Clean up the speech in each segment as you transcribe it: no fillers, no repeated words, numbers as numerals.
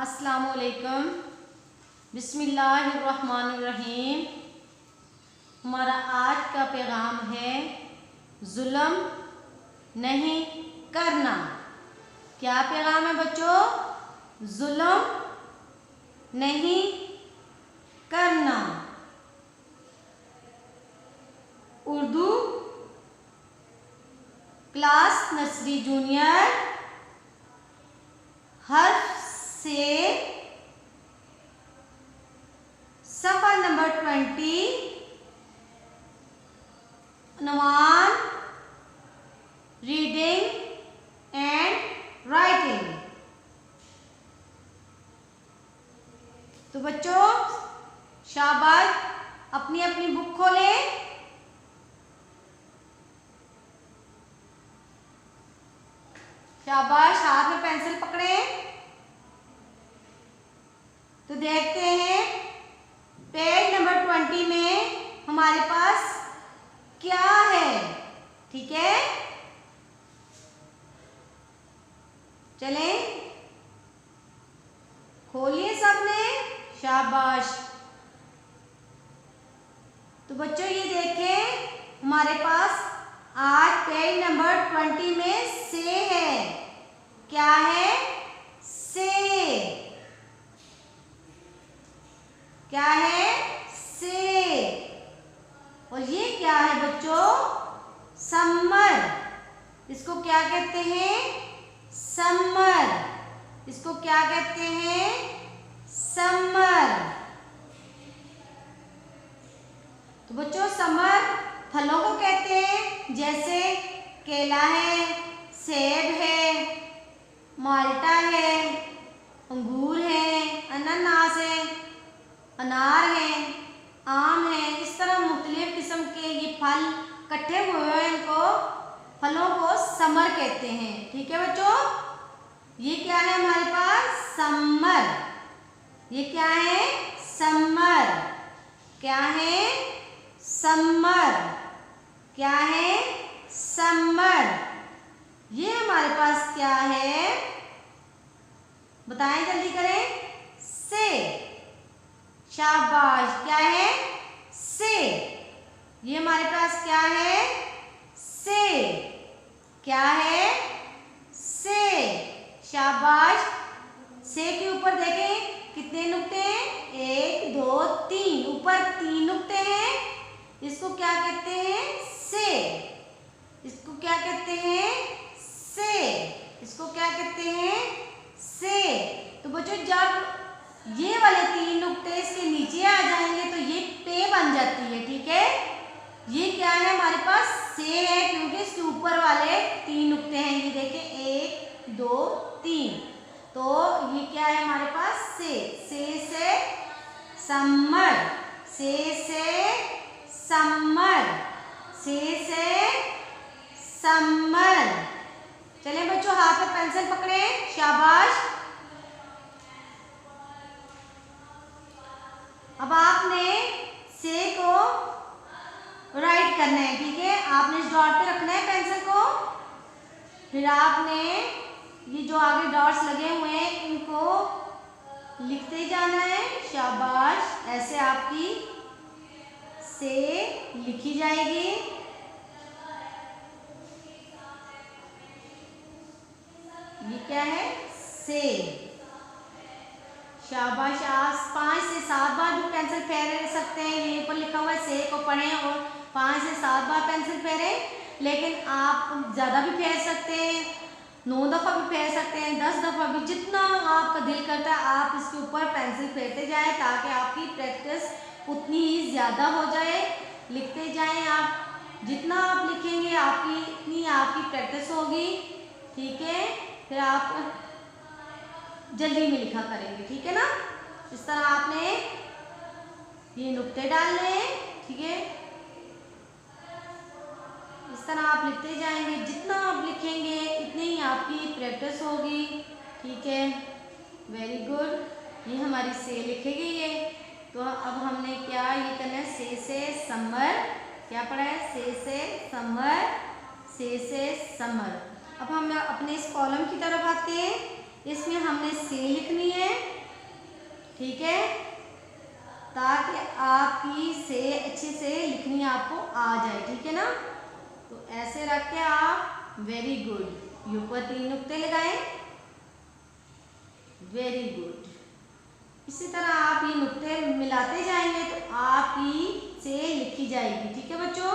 अस्सलामुअलैकुम, बिस्मिल्लाहिर्रहमानिर्रहीम। हमारा आज का पैगाम है जुल्म नहीं करना। क्या पैगाम है बच्चों? जुल्म नहीं करना। उर्दू क्लास नर्सरी जूनियर हर्फ से सफ़ा नंबर 20 नवान रीडिंग एंड राइटिंग। तो बच्चों शाबाश, अपनी अपनी बुक खोलें। शाबाश, हाथ में पेंसिल पकड़े। तो देखते हैं पेज नंबर 20 में हमारे पास क्या है। ठीक है, चलें खोलिए सबने। शाबाश। तो बच्चों ये देखें, हमारे पास आज पेज नंबर 20 में से है। क्या है? से। क्या है? से। और ये क्या है बच्चों? समर। इसको क्या कहते हैं? समर। इसको क्या कहते हैं? समर। तो बच्चों समर फलों को कहते हैं, जैसे केला है, सेब है, माल्टा है, अंगूर है, अनानास है, अनार है, आम है। इस तरह मुख्तलिफ किस्म के ये फल इकट्ठे हुए हैं, इनको फलों को समर कहते हैं। ठीक है बच्चों, ये क्या है हमारे पास? समर। ये क्या है? समर। क्या है? समर। क्या है? समर। ये हमारे पास क्या है? बताएं, जल्दी करें। से। शाबाश। क्या है? से। ये हमारे पास क्या है? से। क्या है? से। शाबाश। से के ऊपर देखें कितने नुक्ते हैं? 1 2 3। ऊपर 3 नुक्ते हैं। इसको क्या कहते हैं? से। इसको क्या कहते हैं? से। इसको क्या कहते हैं? से। तो बच्चों जब ये वाले 3 नुक्ते इसके नीचे आ जाएंगे तो ये पे बन जाती है। ठीक है, ये क्या है हमारे पास? से है, क्योंकि इसके ऊपर वाले 3 नुक्ते हैं। ये देखें 1 2 3। तो ये क्या है हमारे पास? से। से समर। से समर। से समर। चलिए बच्चों हाथ में पेंसिल पकड़े। शाबाश। अब आपने से को राइट करना है। ठीक है, आपने इस डॉट पे रखना है पेंसिल को। फिर आपने ये जो आगे डॉट्स लगे हुए हैं इनको लिखते जाना है। शाबाश। ऐसे आपकी से लिखी जाएगी। ये क्या है? से। शाबाश। आज 5 से 7 बार भी पेंसिल फेर सकते हैं। ये ऊपर लिखा हुआ है से को पढ़ें और 5 से 7 बार पेंसिल फेरें। लेकिन आप ज़्यादा भी फेर सकते हैं, 9 दफ़ा भी फेर सकते हैं, 10 दफ़ा भी, जितना आपका दिल करता है आप इसके ऊपर पेंसिल फेरते जाएं, ताकि आपकी प्रैक्टिस उतनी ही ज़्यादा हो जाए। लिखते जाएं आप, जितना आप लिखेंगे आपकी इतनी आपकी प्रैक्टिस होगी। ठीक है, फिर आप जल्दी में लिखा करेंगे। ठीक है ना? इस तरह आपने ये नुक्ते डालने हैं। ठीक है, इस तरह आप लिखते जाएंगे, जितना आप लिखेंगे इतनी ही आपकी प्रैक्टिस होगी। ठीक है, वेरी गुड। ये हमारी से लिखेगी ये। तो अब हमने क्या ये करना है? से समर। क्या पढ़ा है? से समर। से समर। अब हम अपने इस कॉलम की तरफ आते हैं। इसमें हमने से लिखनी है। ठीक है, ताकि आपकी से अच्छे से लिखनी आपको आ जाए। ठीक है ना, तो ऐसे रख के आप वेरी गुड यू पर 3 नुक्ते लगाएं। Very good. इसी तरह आप ये नुक्ते मिलाते जाएंगे तो आपकी से लिखी जाएगी। ठीक है बच्चों,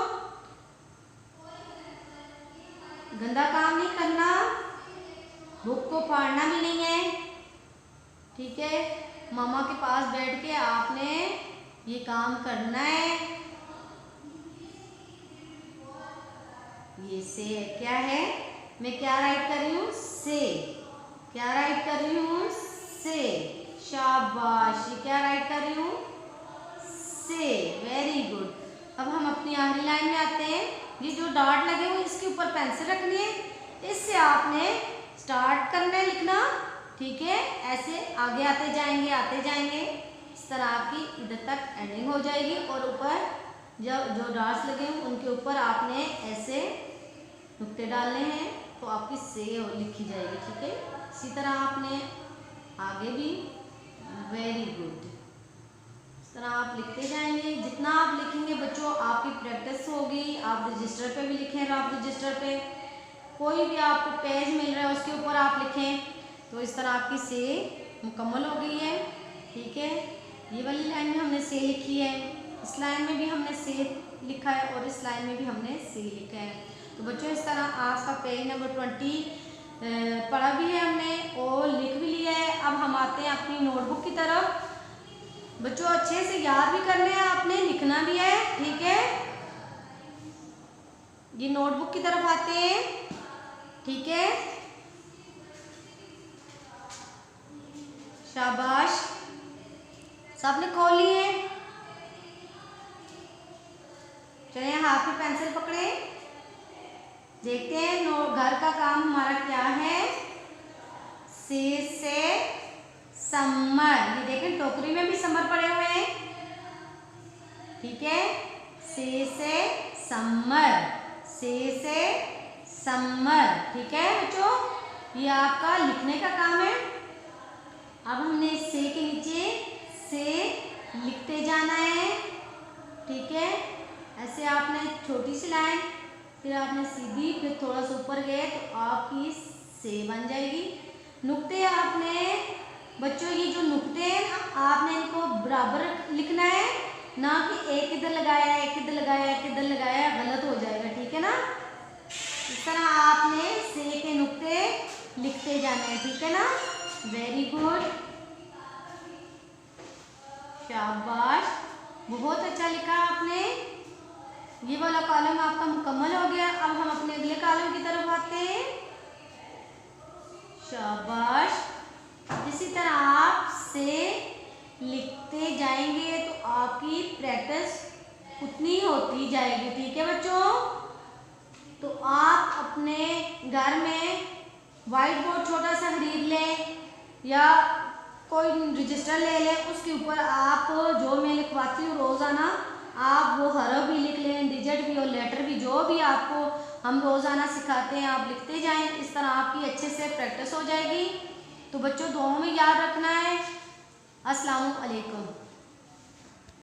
गंदा काम नहीं करना, बुक को फाड़ना भी नहीं है। ठीक है, मामा के पास बैठ के आपने ये काम करना है। ये से क्या है, मैं क्या राइट कर रही हूँ, से। क्या राइट कर रही हूँ, से। शाबाश, ये क्या राइट कर रही हूँ, से। Very good. अब हम अपनी आखिरी लाइन में आते हैं। ये जो डॉट लगे हुए इसके ऊपर पेंसिल रखनी है, इससे आपने स्टार्ट करना है लिखना। ठीक है, ऐसे आगे आते जाएंगे, इस तरह आपकी इधर तक एंडिंग हो जाएगी और ऊपर जो डॉट्स लगे हैं उनके ऊपर आपने ऐसे नुक्ते डालने हैं तो आपकी से लिखी जाएगी। ठीक है, इसी तरह आपने आगे भी। Very good. इस तरह आप लिखते जाएंगे। जितना आप लिखेंगे बच्चों आपकी प्रैक्टिस होगी। आप रजिस्टर पे भी लिखें, रफ रजिस्टर पे कोई भी आपको पेज मिल रहा है उसके ऊपर आप लिखें तो इस तरह आपकी से मुकम्मल हो गई है। ठीक है, ये वाली लाइन में हमने से लिखी है, इस लाइन में भी हमने से लिखा है और इस लाइन में भी हमने से लिखा है। तो बच्चों इस तरह आपका पेज नंबर 20 पढ़ा भी है हमने और लिख भी लिया है। अब हम आते हैं अपनी नोटबुक की तरफ। बच्चों अच्छे से याद भी करने हैं आपने, लिखना भी है। ठीक है, ये नोटबुक की तरफ आते हैं। ठीक है, शाबाश, सबने खोल ली है। चलिए हाथ में पेंसिल पकड़े, देखते हैं घर का काम हमारा क्या है। से समर, ये देखें टोकरी में भी समर पड़े हुए हैं। ठीक है, से समर, से समर। ठीक है बच्चों, ये आपका लिखने का काम है। अब हमने से के नीचे से लिखते जाना है। ठीक है, ऐसे आपने छोटी सी लाइन, फिर आपने सीधी, फिर थोड़ा सा ऊपर गए तो आपकी से बन जाएगी। नुक्ते आपने बच्चों, ये जो नुक्ते हैं आपने इनको बराबर लिखना है, ना कि एक इधर लगाया एक इधर लगाया एक इधर लगाया, गलत हो जाएगा। ठीक है ना, इस तरह आपने से के नुक्ते लिखते जाना है। ठीक है ना, वेरी गुड, शाबाश, बहुत अच्छा लिखा आपने। ये वाला कॉलम आपका मुकम्मल हो गया। अब हम अपने अगले कॉलम की तरफ आते हैं। शाबाश, इसी तरह आप से लिखते जाएंगे तो आपकी प्रैक्टिस उतनी होती जाएगी। ठीक है बच्चों, तो आप अपने घर में वाइट बोर्ड छोटा सा खरीद लें या कोई रजिस्टर ले लें, उसके ऊपर आप जो मैं लिखवाती हूँ रोज़ाना आप वो हरफ भी लिख लें, डिजिट भी और लेटर भी, जो भी आपको हम रोज़ाना सिखाते हैं आप लिखते जाएं। इस तरह आपकी अच्छे से प्रैक्टिस हो जाएगी। तो बच्चों दुआओं में याद रखना है। अस्सलामु अलैकुम।